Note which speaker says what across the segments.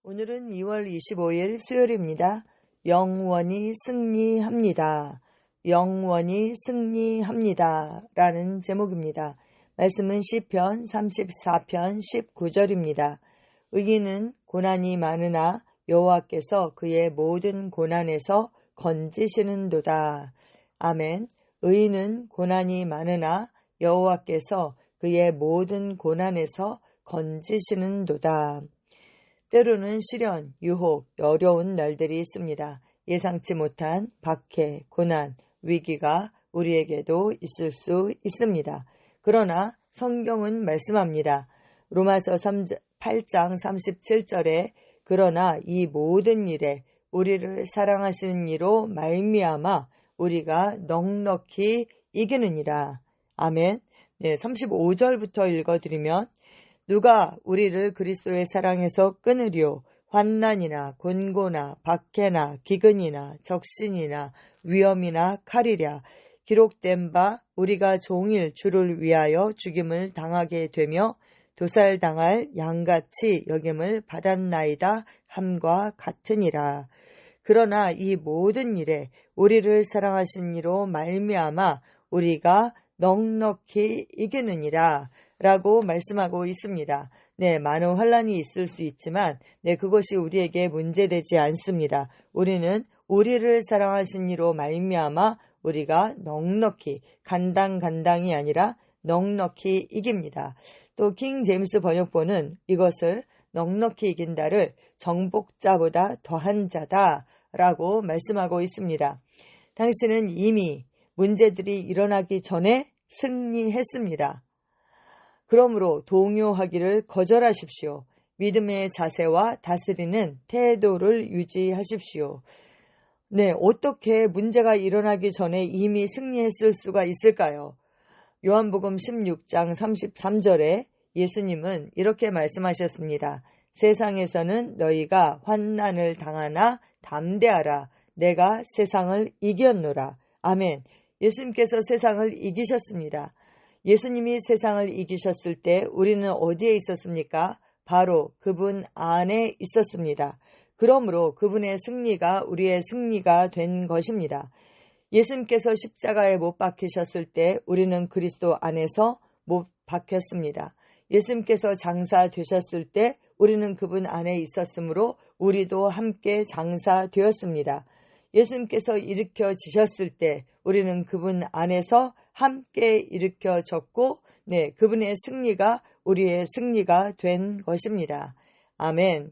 Speaker 1: 오늘은 2월 25일 수요일입니다. 영원히 승리합니다. 영원히 승리합니다. 라는 제목입니다. 말씀은 시편 34편 19절입니다. 의인은 고난이 많으나 여호와께서 그의 모든 고난에서 건지시는도다. 아멘. 의인은 고난이 많으나 여호와께서 그의 모든 고난에서 건지시는도다. 때로는 시련, 유혹, 어려운 날들이 있습니다. 예상치 못한 박해, 고난, 위기가 우리에게도 있을 수 있습니다. 그러나 성경은 말씀합니다. 로마서 8장 37절에 그러나 이 모든 일에 우리를 사랑하시는 이로 말미암아 우리가 넉넉히 이기느니라. 아멘. 35절부터 읽어드리면 누가 우리를 그리스도의 사랑에서 끊으리요? 환난이나 곤고나 박해나 기근이나 적신이나 위험이나 칼이랴. 기록된 바 우리가 종일 주를 위하여 죽임을 당하게 되며 도살당할 양같이 여김을 받았나이다 함과 같으니라. 그러나 이 모든 일에 우리를 사랑하신 이로 말미암아 우리가 넉넉히 이기느니라 라고 말씀하고 있습니다. 많은 환난이 있을 수 있지만 그것이 우리에게 문제되지 않습니다. 우리는 우리를 사랑하신 이로 말미암아 우리가 넉넉히 간당간당이 아니라 넉넉히 이깁니다. 또 킹 제임스 번역본은 이것을 넉넉히 이긴다를 정복자보다 더한 자다 라고 말씀하고 있습니다. 당신은 이미 문제들이 일어나기 전에 승리했습니다. 그러므로 동요하기를 거절하십시오. 믿음의 자세와 다스리는 태도를 유지하십시오. 어떻게 문제가 일어나기 전에 이미 승리했을 수가 있을까요? 요한복음 16장 33절에 예수님은 이렇게 말씀하셨습니다. 세상에서는 너희가 환난을 당하나 담대하라. 내가 세상을 이겼노라. 아멘. 예수님께서 세상을 이기셨습니다. 예수님이 세상을 이기셨을 때 우리는 어디에 있었습니까? 바로 그분 안에 있었습니다. 그러므로 그분의 승리가 우리의 승리가 된 것입니다. 예수님께서 십자가에 못 박히셨을 때 우리는 그리스도 안에서 못 박혔습니다. 예수님께서 장사되셨을 때 우리는 그분 안에 있었으므로 우리도 함께 장사되었습니다. 예수님께서 일으켜지셨을 때 우리는 그분 안에서 함께 일으켜졌고 그분의 승리가 우리의 승리가 된 것입니다. 아멘.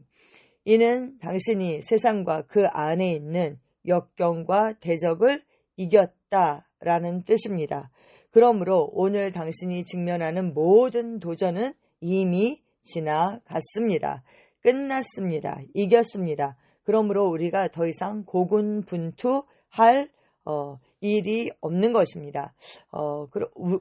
Speaker 1: 이는 당신이 세상과 그 안에 있는 역경과 대적을 이겼다라는 뜻입니다. 그러므로 오늘 당신이 직면하는 모든 도전은 이미 지나갔습니다. 끝났습니다. 이겼습니다. 그러므로 우리가 더 이상 고군분투할 일이 없는 것입니다.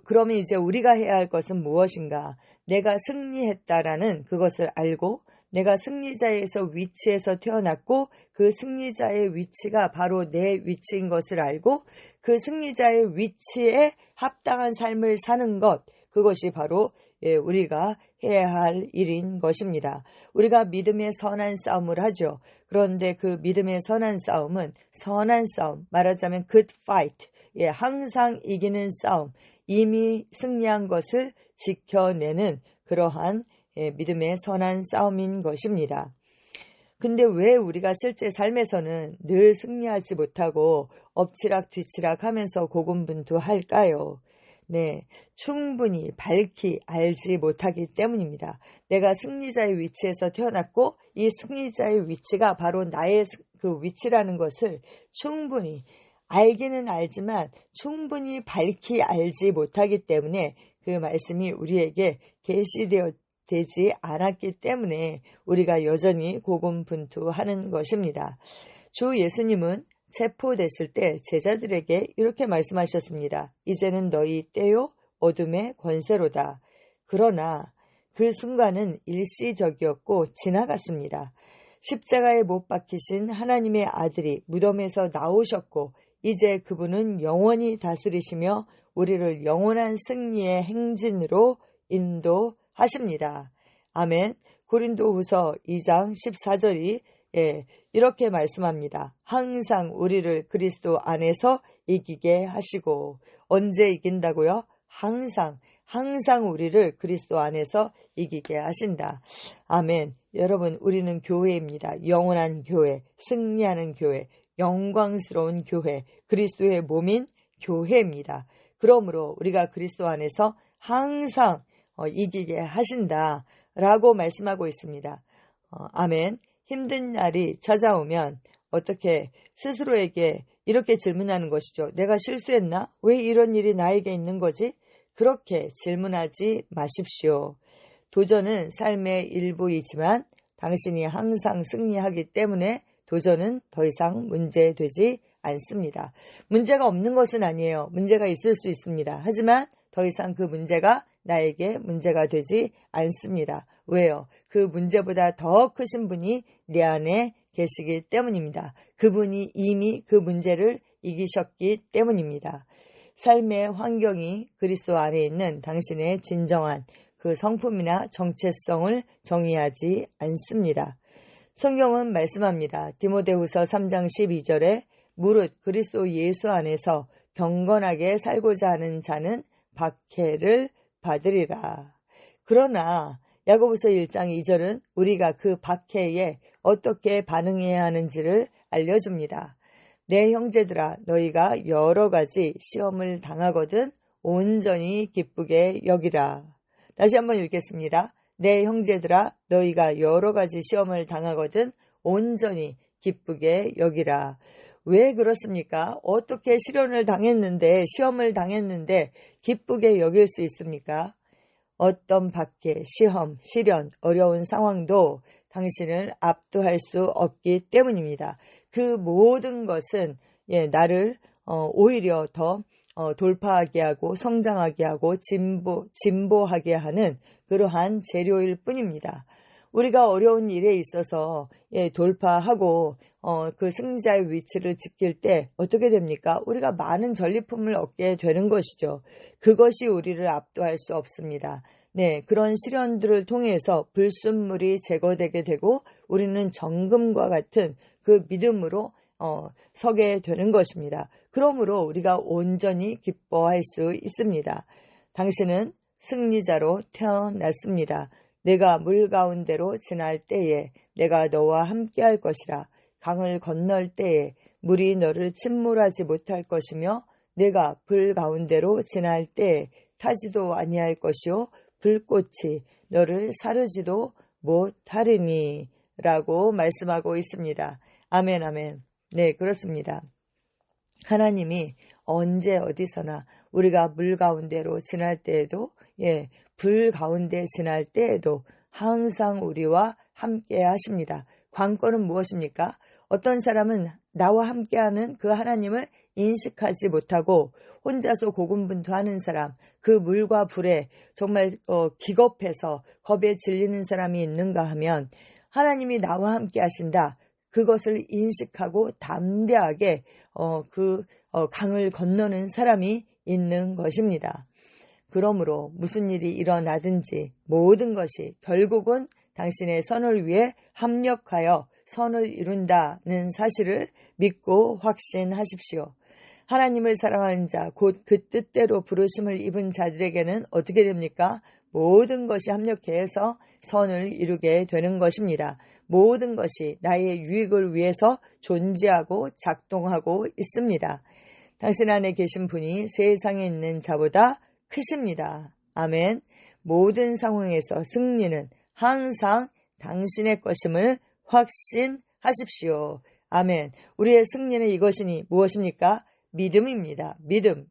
Speaker 1: 그러면 이제 우리가 해야 할 것은 무엇인가? 내가 승리했다라는 그것을 알고 내가 승리자에서 위치에서 태어났고 그 승리자의 위치가 바로 내 위치인 것을 알고 그 승리자의 위치에 합당한 삶을 사는 것, 그것이 바로 우리가 해야 할 일인 것입니다. 우리가 믿음의 선한 싸움을 하죠. 그런데 그 믿음의 선한 싸움은 선한 싸움, 말하자면 good fight, 항상 이기는 싸움, 이미 승리한 것을 지켜내는 그러한 믿음의 선한 싸움인 것입니다. 근데 왜 우리가 실제 삶에서는 늘 승리하지 못하고 엎치락뒤치락 하면서 고군분투할까요? 충분히 밝히 알지 못하기 때문입니다. 내가 승리자의 위치에서 태어났고 이 승리자의 위치가 바로 나의 그 위치라는 것을 충분히 알기는 알지만 충분히 밝히 알지 못하기 때문에 그 말씀이 우리에게 계시되지 않았기 때문에 우리가 여전히 고군분투하는 것입니다. 주 예수님은 체포되실 때 제자들에게 이렇게 말씀하셨습니다. 이제는 너희 때요 어둠의 권세로다. 그러나 그 순간은 일시적이었고 지나갔습니다. 십자가에 못 박히신 하나님의 아들이 무덤에서 나오셨고 이제 그분은 영원히 다스리시며 우리를 영원한 승리의 행진으로 인도하십니다. 아멘. 고린도후서 2장 14절이 이렇게 말씀합니다. 항상 우리를 그리스도 안에서 이기게 하시고, 언제 이긴다고요? 항상 우리를 그리스도 안에서 이기게 하신다. 아멘. 여러분, 우리는 교회입니다. 영원한 교회, 승리하는 교회, 영광스러운 교회, 그리스도의 몸인 교회입니다. 그러므로 우리가 그리스도 안에서 항상 이기게 하신다라고 말씀하고 있습니다. 아멘. 힘든 날이 찾아오면 어떻게 스스로에게 이렇게 질문하는 것이죠. 내가 실수했나? 왜 이런 일이 나에게 있는 거지? 그렇게 질문하지 마십시오. 도전은 삶의 일부이지만 당신이 항상 승리하기 때문에 도전은 더 이상 문제되지 않습니다. 문제가 없는 것은 아니에요. 문제가 있을 수 있습니다. 하지만 더 이상 그 문제가 나에게 문제가 되지 않습니다. 왜요? 그 문제보다 더 크신 분이 내 안에 계시기 때문입니다. 그분이 이미 그 문제를 이기셨기 때문입니다. 삶의 환경이 그리스도 안에 있는 당신의 진정한 그 성품이나 정체성을 정의하지 않습니다. 성경은 말씀합니다. 디모데후서 3장 12절에 무릇 그리스도 예수 안에서 경건하게 살고자 하는 자는 박해를 받으리라. 그러나 야고보서 1장 2절은 우리가 그 박해에 어떻게 반응해야 하는지를 알려줍니다. 내 형제들아, 너희가 여러 가지 시험을 당하거든 온전히 기쁘게 여기라. 다시 한번 읽겠습니다. 내 형제들아, 너희가 여러 가지 시험을 당하거든 온전히 기쁘게 여기라. 왜 그렇습니까? 어떻게 시련을 당했는데, 시험을 당했는데 기쁘게 여길 수 있습니까? 어떤 박해, 시험, 시련, 어려운 상황도 당신을 압도할 수 없기 때문입니다. 그 모든 것은 나를 오히려 더 돌파하게 하고 성장하게 하고 진보하게 하는 그러한 재료일 뿐입니다. 우리가 어려운 일에 있어서 돌파하고 그 승리자의 위치를 지킬 때 어떻게 됩니까? 우리가 많은 전리품을 얻게 되는 것이죠. 그것이 우리를 압도할 수 없습니다. 네, 그런 시련들을 통해서 불순물이 제거되게 되고 우리는 정금과 같은 그 믿음으로 서게 되는 것입니다. 그러므로 우리가 온전히 기뻐할 수 있습니다. 당신은 승리자로 태어났습니다. 내가 물 가운데로 지날 때에 내가 너와 함께 할 것이라. 강을 건널 때에 물이 너를 침몰하지 못할 것이며 내가 불 가운데로 지날 때에 타지도 아니할 것이요 불꽃이 너를 사르지도 못하리니 라고 말씀하고 있습니다. 아멘, 아멘. 네, 그렇습니다. 하나님이 언제 어디서나 우리가 물 가운데로 지날 때에도 불 가운데 지날 때에도 항상 우리와 함께 하십니다. 관건은 무엇입니까? 어떤 사람은 나와 함께하는 그 하나님을 인식하지 못하고 혼자서 고군분투하는 사람, 그 물과 불에 정말 기겁해서 겁에 질리는 사람이 있는가 하면 하나님이 나와 함께 하신다. 그것을 인식하고 담대하게 강을 건너는 사람이 있는 것입니다. 그러므로 무슨 일이 일어나든지 모든 것이 결국은 당신의 선을 위해 합력하여 선을 이룬다는 사실을 믿고 확신하십시오. 하나님을 사랑하는 자, 곧 그 뜻대로 부르심을 입은 자들에게는 어떻게 됩니까? 모든 것이 합력해서 선을 이루게 되는 것입니다. 모든 것이 나의 유익을 위해서 존재하고 작동하고 있습니다. 당신 안에 계신 분이 세상에 있는 자보다 크십니다. 아멘. 모든 상황에서 승리는 항상 당신의 것임을 확신하십시오. 아멘. 우리의 승리는 이것이니 무엇입니까? 믿음입니다.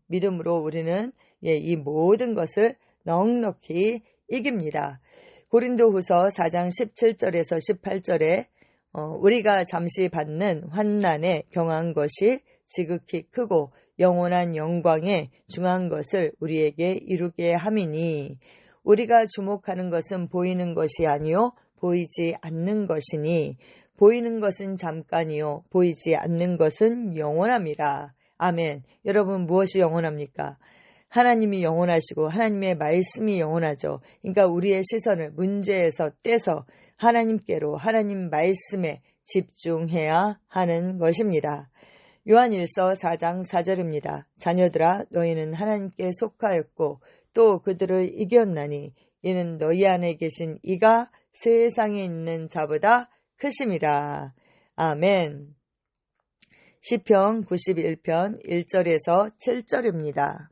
Speaker 1: 믿음으로 우리는 이 모든 것을 넉넉히 이깁니다. 고린도후서 4장 17절에서 18절에 우리가 잠시 받는 환난에 경한 것이 지극히 크고 영원한 영광에 중한 것을 우리에게 이루게 함이니 우리가 주목하는 것은 보이는 것이 아니요 보이지 않는 것이니 보이는 것은 잠깐이요 보이지 않는 것은 영원함이라. 아멘. 여러분 무엇이 영원합니까? 하나님이 영원하시고 하나님의 말씀이 영원하죠. 그러니까 우리의 시선을 문제에서 떼서 하나님께로, 하나님 말씀에 집중해야 하는 것입니다. 요한일서 4장 4절입니다. 자녀들아, 너희는 하나님께 속하였고 또 그들을 이겼나니 이는 너희 안에 계신 이가 세상에 있는 자보다 크심이라. 아멘. 시편 91편 1절에서 7절입니다.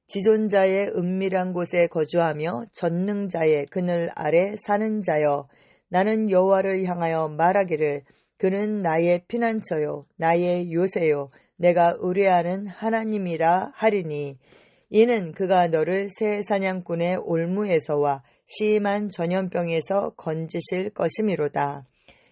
Speaker 1: 지존자의 은밀한 곳에 거주하며 전능자의 그늘 아래 사는 자여, 나는 여호와를 향하여 말하기를 그는 나의 피난처요 나의 요새요 내가 의뢰하는 하나님이라 하리니, 이는 그가 너를 새 사냥꾼의 올무에서와 심한 전염병에서 건지실 것이미로다.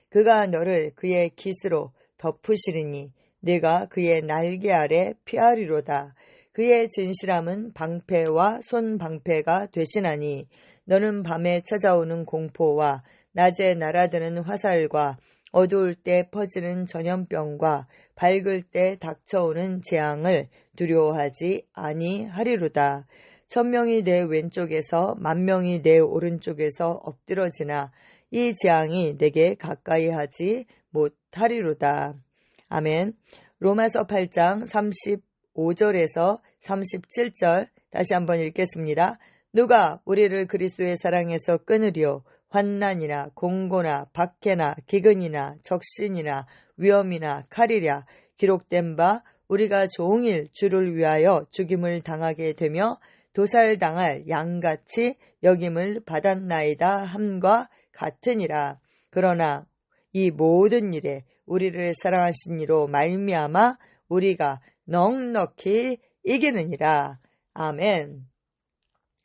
Speaker 1: 그가 너를 그의 깃으로 덮으시리니 네가 그의 날개 아래 피하리로다. 그의 진실함은 방패와 손방패가 되시나니 너는 밤에 찾아오는 공포와 낮에 날아드는 화살과 어두울 때 퍼지는 전염병과 밝을 때 닥쳐오는 재앙을 두려워하지 아니하리로다. 1000명이 내 왼쪽에서 10,000명이 내 오른쪽에서 엎드러지나 이 재앙이 내게 가까이 하지 못하리로다. 아멘. 로마서 8장 35절에서 37절 다시 한번 읽겠습니다. 누가 우리를 그리스도의 사랑에서 끊으리요? 환난이나 공고나 박해나 기근이나 적신이나 위험이나 칼이랴. 기록된 바 우리가 종일 주를 위하여 죽임을 당하게 되며 도살당할 양같이 여김을 받았나이다 함과 같으니라. 그러나 이 모든 일에 우리를 사랑하신 이로 말미암아 우리가 넉넉히 이기느니라. 아멘.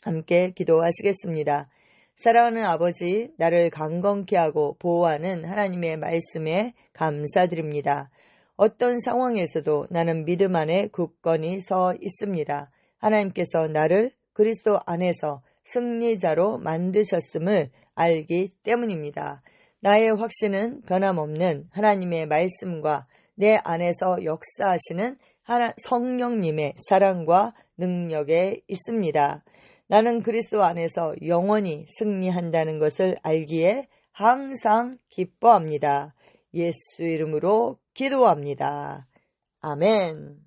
Speaker 1: 함께 기도하시겠습니다. 사랑하는 아버지, 나를 강건케 하고 보호하는 하나님의 말씀에 감사드립니다. 어떤 상황에서도 나는 믿음 안에 굳건히 서 있습니다. 하나님께서 나를 그리스도 안에서 승리자로 만드셨음을 알기 때문입니다. 나의 확신은 변함없는 하나님의 말씀과 내 안에서 역사하시는 성령님의 사랑과 능력에 있습니다. 나는 그리스도 안에서 영원히 승리한다는 것을 알기에 항상 기뻐합니다. 예수 이름으로 기도합니다. 아멘.